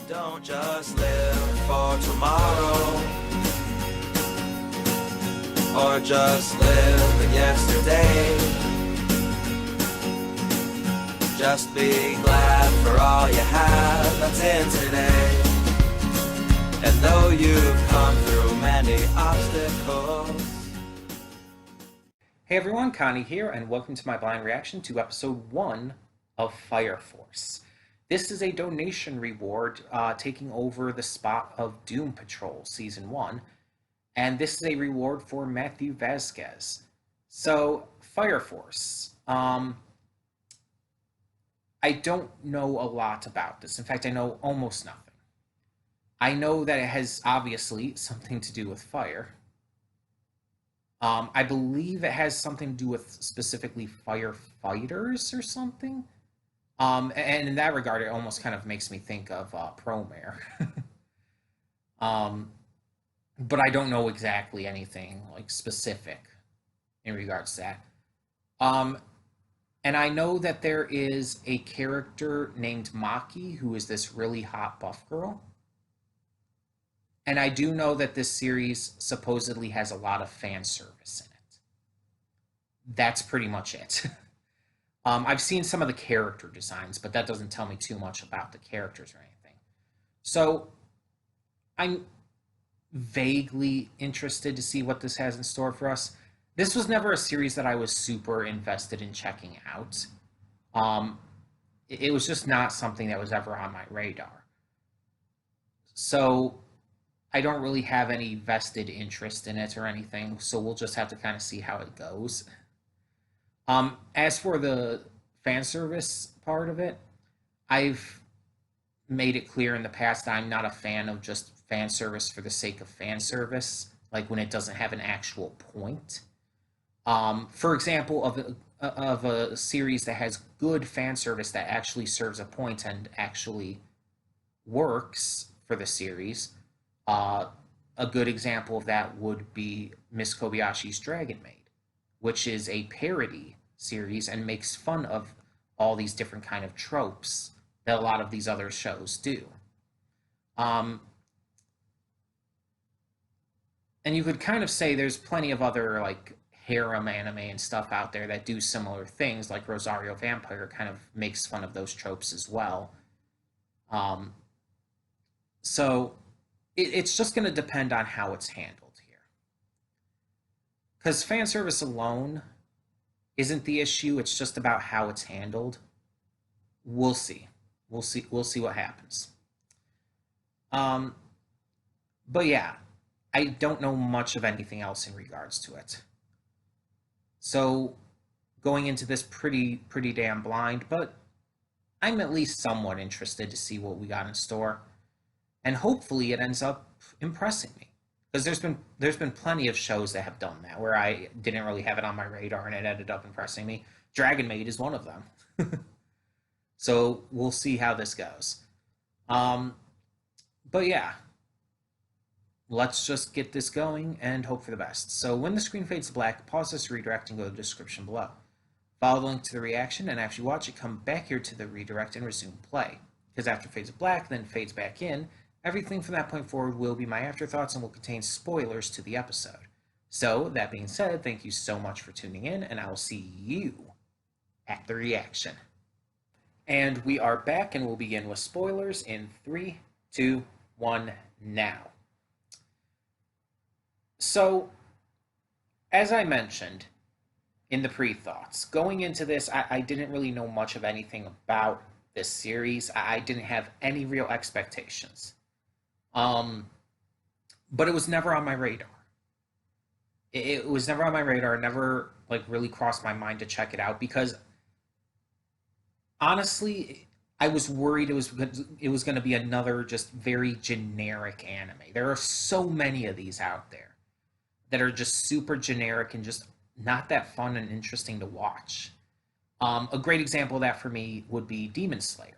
Don't just live for tomorrow, or just live in yesterday. Just be glad for all you have that's in today. And though you've come through many obstacles. Hey everyone, Connie here, and welcome to my blind reaction to episode 1 of Fire Force. This is a donation reward taking over the spot of Doom Patrol Season 1, and this is a reward for Matthew Vasquez. So, Fire Force. I don't know a lot about this. In fact, I know almost nothing. I know that it has obviously something to do with fire. I believe it has something to do with specifically firefighters or something. And in that regard, it almost kind of makes me think of Promare. But I don't know exactly anything like specific in regards to that. And I know that there is a character named Maki who is this really hot buff girl. And I do know that this series supposedly has a lot of fan service in it. That's pretty much it. I've seen some of the character designs, but that doesn't tell me too much about the characters or anything. So I'm vaguely interested to see what this has in store for us. This was never a series that I was super invested in checking out. It was just not something that was ever on my radar. So I don't really have any vested interest in it or anything, so we'll just have to kind of see how it goes. As for the fan service part of it, I've made it clear in the past that I'm not a fan of just fan service for the sake of fan service, like when it doesn't have an actual point. For example, of a series that has good fan service that actually serves a point and actually works for the series. A good example of that would be Miss Kobayashi's Dragon Maid, which is a parody series and makes fun of all these different kind of tropes that a lot of these other shows do. And you could kind of say there's plenty of other like harem anime and stuff out there that do similar things, like Rosario Vampire kind of makes fun of those tropes as well. So it's just going to depend on how it's handled here. Because fan service alone isn't the issue, it's just about how it's handled. We'll see. We'll see what happens. But yeah, I don't know much of anything else in regards to it. So going into this pretty damn blind, but I'm at least somewhat interested to see what we got in store. And hopefully it ends up impressing me, because there's been plenty of shows that have done that where I didn't really have it on my radar and it ended up impressing me. Dragon Maid is one of them. So we'll see how this goes. But yeah, let's just get this going and hope for the best. So when the screen fades to black, pause this redirect and go to the description below. Follow the link to the reaction, and after you watch it, come back here to the redirect and resume play. Because after it fades to black, then fades back in, everything from that point forward will be my afterthoughts and will contain spoilers to the episode. So, that being said, thank you so much for tuning in, and I will see you at the reaction. And we are back, and we'll begin with spoilers in 3, 2, 1, now. So, as I mentioned in the pre-thoughts, going into this, I didn't really know much of anything about this series. I didn't have any real expectations. But it was never on my radar. It was never on my radar, never like really crossed my mind to check it out, because honestly, I was worried it was going to be another just very generic anime. There are so many of these out there that are just super generic and just not that fun and interesting to watch. A great example of that for me would be Demon Slayer.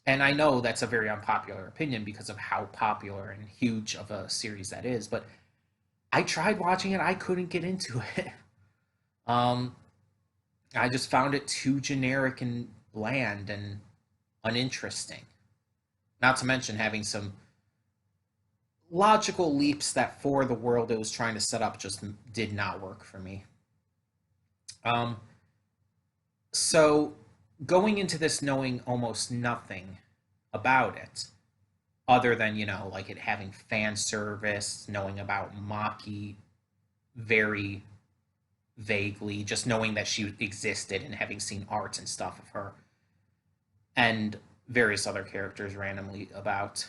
And I know that's a very unpopular opinion because of how popular and huge of a series that is, but I tried watching it, I couldn't get into it. I just found it too generic and bland and uninteresting. Not to mention having some logical leaps that for the world it was trying to set up just did not work for me. Um, so going into this knowing almost nothing about it, other than, like it having fan service, knowing about Maki very vaguely, just knowing that she existed and having seen art and stuff of her, and various other characters randomly about.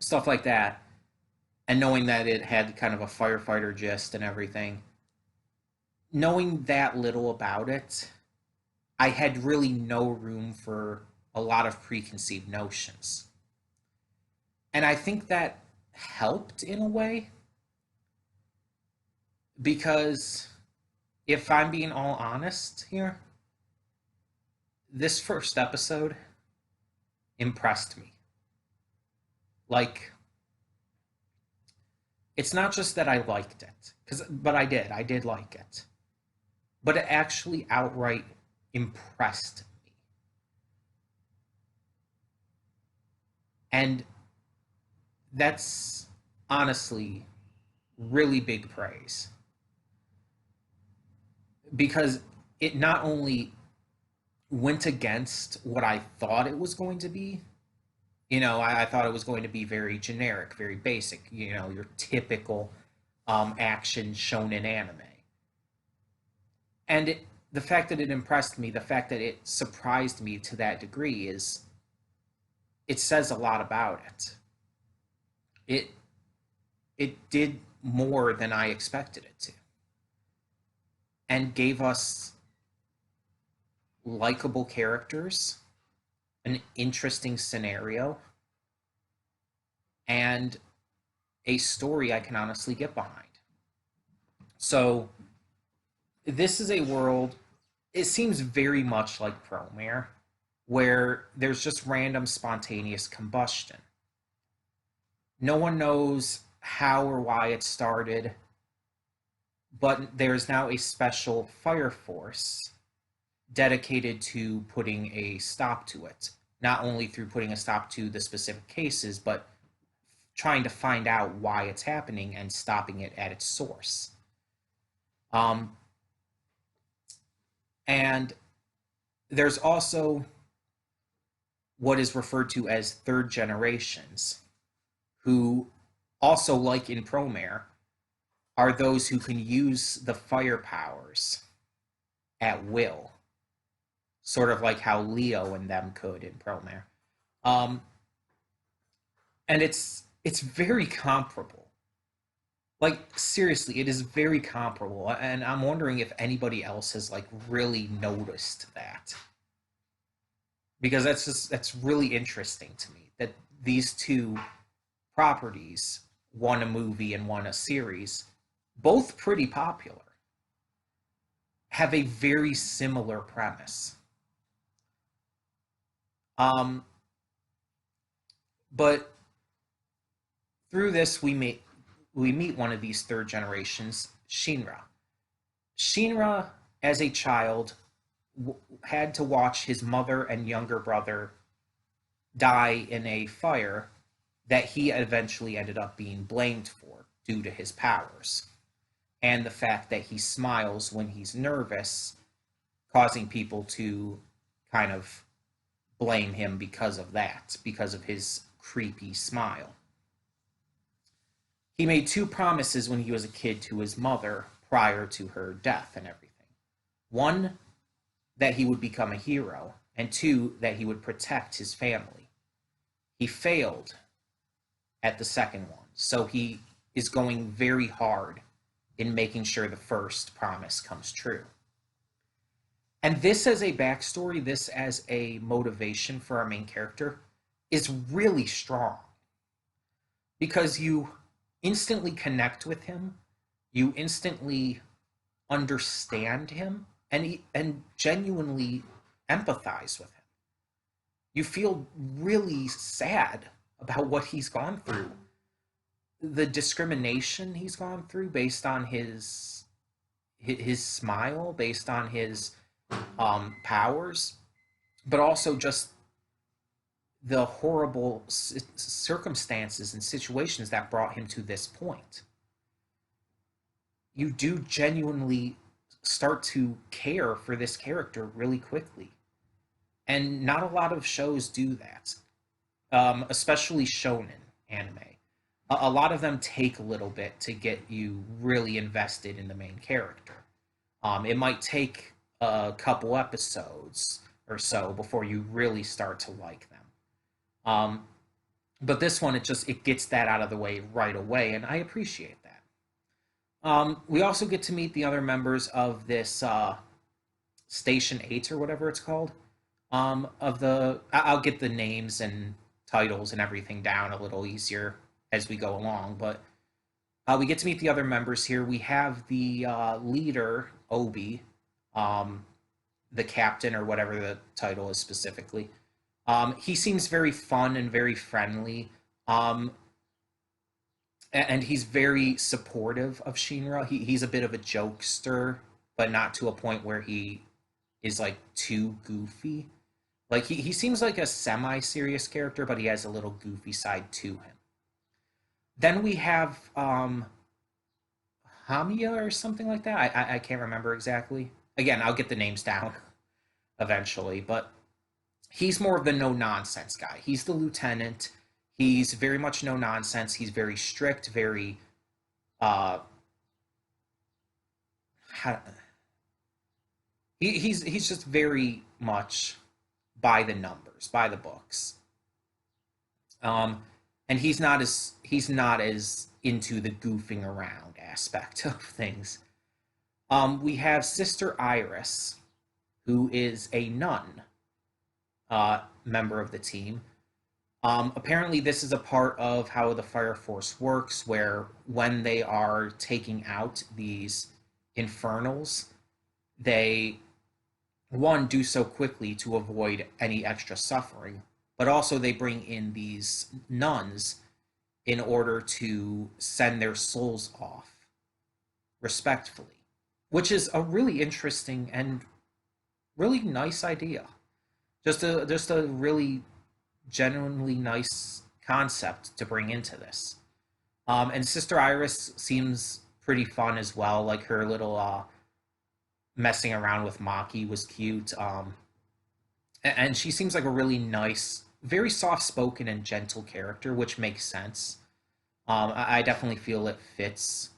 Stuff like that, and knowing that it had kind of a firefighter gist and everything, knowing that little about it, I had really no room for a lot of preconceived notions. And I think that helped in a way, because if I'm being all honest here, this first episode impressed me. Like, it's not just that I liked it, but I did like it, but it actually outright impressed me. And that's honestly really big praise, because it not only went against what I thought it was going to be. I thought it was going to be very generic, very basic, your typical action shown in anime. And the fact that it impressed me, the fact that it surprised me to that degree, it says a lot about it. It did more than I expected it to, and gave us likable characters, an interesting scenario, and a story I can honestly get behind. So, this is a world, it seems very much like Promare, where there's just random spontaneous combustion. No one knows how or why it started, but there's now a special fire force dedicated to putting a stop to it. Not only through putting a stop to the specific cases, but trying to find out why it's happening and stopping it at its source. And there's also what is referred to as third generations, who also, like in Promare, are those who can use the fire powers at will, sort of like how Leo and them could in Promare. And it's very comparable. Like, seriously, it is very comparable, and I'm wondering if anybody else has really noticed that, because that's really interesting to me that these two properties, one a movie and one a series, both pretty popular, have a very similar premise. But through this, we meet one of these third generations, Shinra. Shinra, as a child, had to watch his mother and younger brother die in a fire that he eventually ended up being blamed for due to his powers, and the fact that he smiles when he's nervous, causing people to kind of blame him because of that, because of his creepy smile. He made two promises when he was a kid to his mother prior to her death and everything. One, that he would become a hero, and two, that he would protect his family. He failed at the second one, so he is going very hard in making sure the first promise comes true. And this as a backstory, this as a motivation for our main character, is really strong, because you instantly connect with him, you instantly understand him, and genuinely empathize with him. You feel really sad about what he's gone through, the discrimination he's gone through based on his smile, based on his powers, but also just the horrible circumstances and situations that brought him to this point. You do genuinely start to care for this character really quickly. And not a lot of shows do that, especially shonen anime. A lot of them take a little bit to get you really invested in the main character. It might take a couple episodes or so before you really start to like them. Um, but this one, it gets that out of the way right away, and I appreciate that. We also get to meet the other members of this Station 8 or whatever it's called. I'll get the names and titles and everything down a little easier as we go along, but we get to meet the other members here. We have the leader, Obi, the captain or whatever the title is specifically. He seems very fun and very friendly. And he's very supportive of Shinra. He's a bit of a jokester, but not to a point where he is like too goofy. Like he seems like a semi-serious character, but he has a little goofy side to him. Then we have Hamiya or something like that. I can't remember exactly. Again, I'll get the names down eventually, but he's more of the no nonsense guy. He's the lieutenant. He's very much no nonsense. He's very strict, very he's just very much by the numbers, by the books. And he's not as into the goofing around aspect of things. We have Sister Iris, who is a nun member of the team. Apparently, this is a part of how the Fire Force works, where when they are taking out these infernals, they, one, do so quickly to avoid any extra suffering, but also they bring in these nuns in order to send their souls off respectfully, which is a really interesting and really nice idea. Just a really genuinely nice concept to bring into this. And Sister Iris seems pretty fun as well. Like her little messing around with Maki was cute. And she seems like a really nice, very soft spoken and gentle character, which makes sense. I definitely feel it fits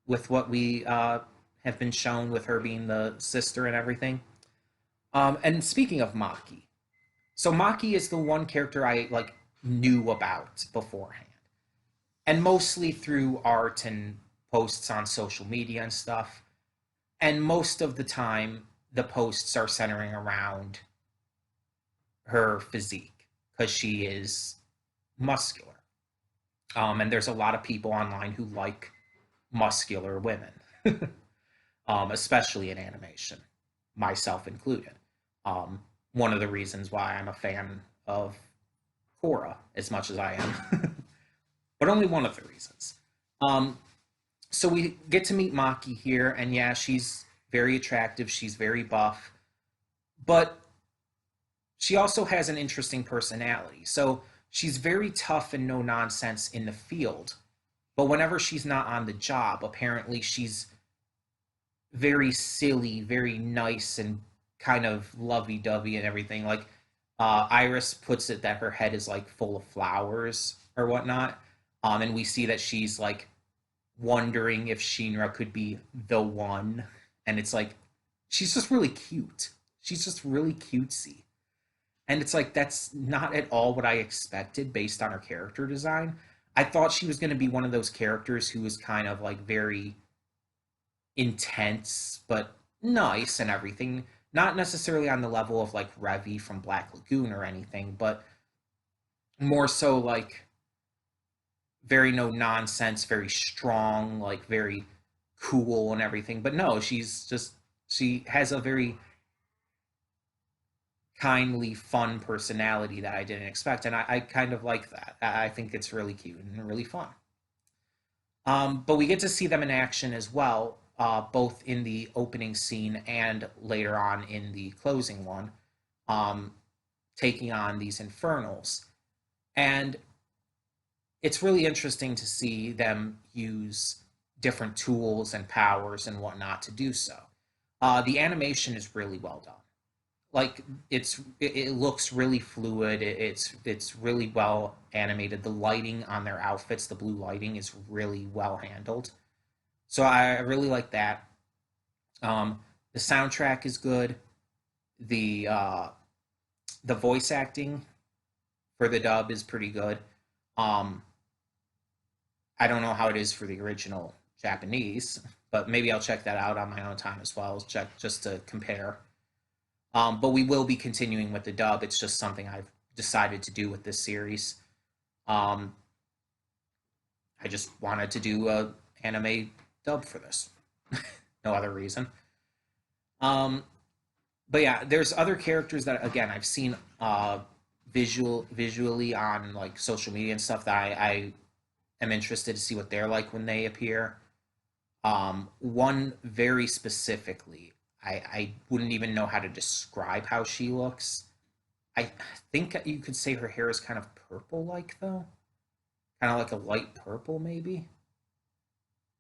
with what we have been shown with her being the sister and everything. And speaking of Maki, so Maki is the one character I like knew about beforehand, and mostly through art and posts on social media and stuff. And most of the time, the posts are centering around her physique because she is muscular. And there's a lot of people online who like muscular women, especially in animation, myself included. One of the reasons why I'm a fan of Korra as much as I am, but only one of the reasons. So we get to meet Maki here, and yeah, she's very attractive. She's very buff, but she also has an interesting personality. So she's very tough and no nonsense in the field, but whenever she's not on the job, apparently she's very silly, very nice, and kind of lovey-dovey and everything. Like Iris puts it that her head is like full of flowers or whatnot, and we see that she's like wondering if Shinra could be the one, and it's like she's just really cute. She's just really cutesy. And it's like that's not at all what I expected based on her character design. I thought she was going to be one of those characters who was kind of like very intense but nice and everything. Not necessarily on the level of like Revi from Black Lagoon or anything, but more so like very no nonsense, very strong, like very cool and everything. But no, she has a very kindly, fun personality that I didn't expect, and I kind of like that. I think it's really cute and really fun. But we get to see them in action as well, both in the opening scene and later on in the closing one. taking on these infernals. And it's really interesting to see them use different tools and powers and whatnot to do so. The animation is really well done. Like it looks really fluid. It's really well animated. The lighting on their outfits, the blue lighting, is really well handled. So I really like that. The soundtrack is good. The voice acting for the dub is pretty good. Um, I don't know how it is for the original Japanese, but maybe I'll check that out on my own time as well. Check just to compare. But we will be continuing with the dub. It's just something I've decided to do with this series. Um, I just wanted to do a anime dub for this. No other reason. Um, but yeah, there's other characters that again I've seen visually on like social media and stuff that I am interested to see what they're like when they appear. One very specifically, I wouldn't even know how to describe how she looks. I think you could say her hair is kind of purple like though. Kind of like a light purple maybe.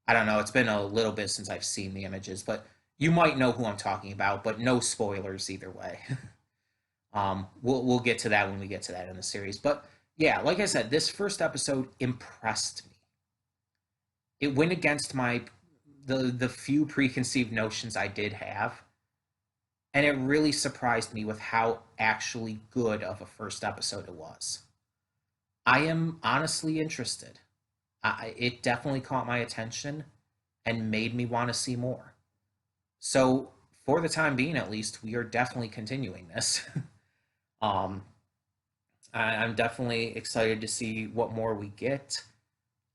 I don't know. It's been a little bit since I've seen the images, but you might know who I'm talking about, but no spoilers either way. We'll get to that when we get to that in the series. But yeah, like I said, this first episode impressed me. It went against the few preconceived notions I did have, and it really surprised me with how actually good of a first episode it was. I am honestly interested. It definitely caught my attention and made me want to see more. So, for the time being, at least, we are definitely continuing this. um, I'm definitely excited to see what more we get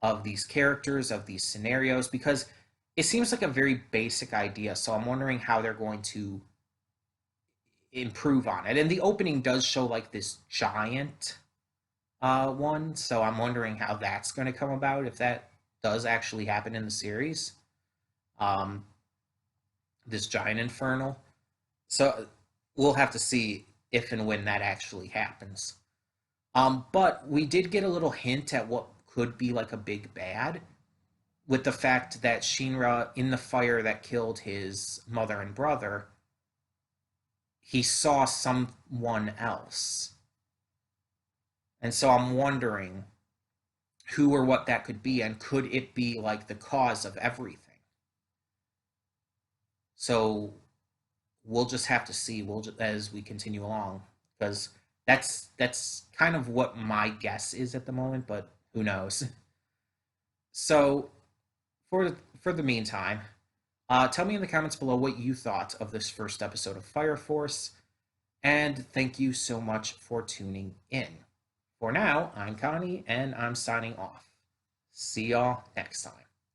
of these characters, of these scenarios, because it seems like a very basic idea. So, I'm wondering how they're going to improve on it. And the opening does show like this giant one, so I'm wondering how that's going to come about if that does actually happen in the series. Um, this giant infernal. So we'll have to see if and when that actually happens. But we did get a little hint at what could be like a big bad with the fact that Shinra, in the fire that killed his mother and brother, he saw someone else. And so I'm wondering who or what that could be, and could it be like the cause of everything? So we'll just have to see. As we continue along, because that's kind of what my guess is at the moment, but who knows? So for the meantime, tell me in the comments below what you thought of this first episode of Fire Force, and thank you so much for tuning in. For now, I'm Connie, and I'm signing off. See y'all next time.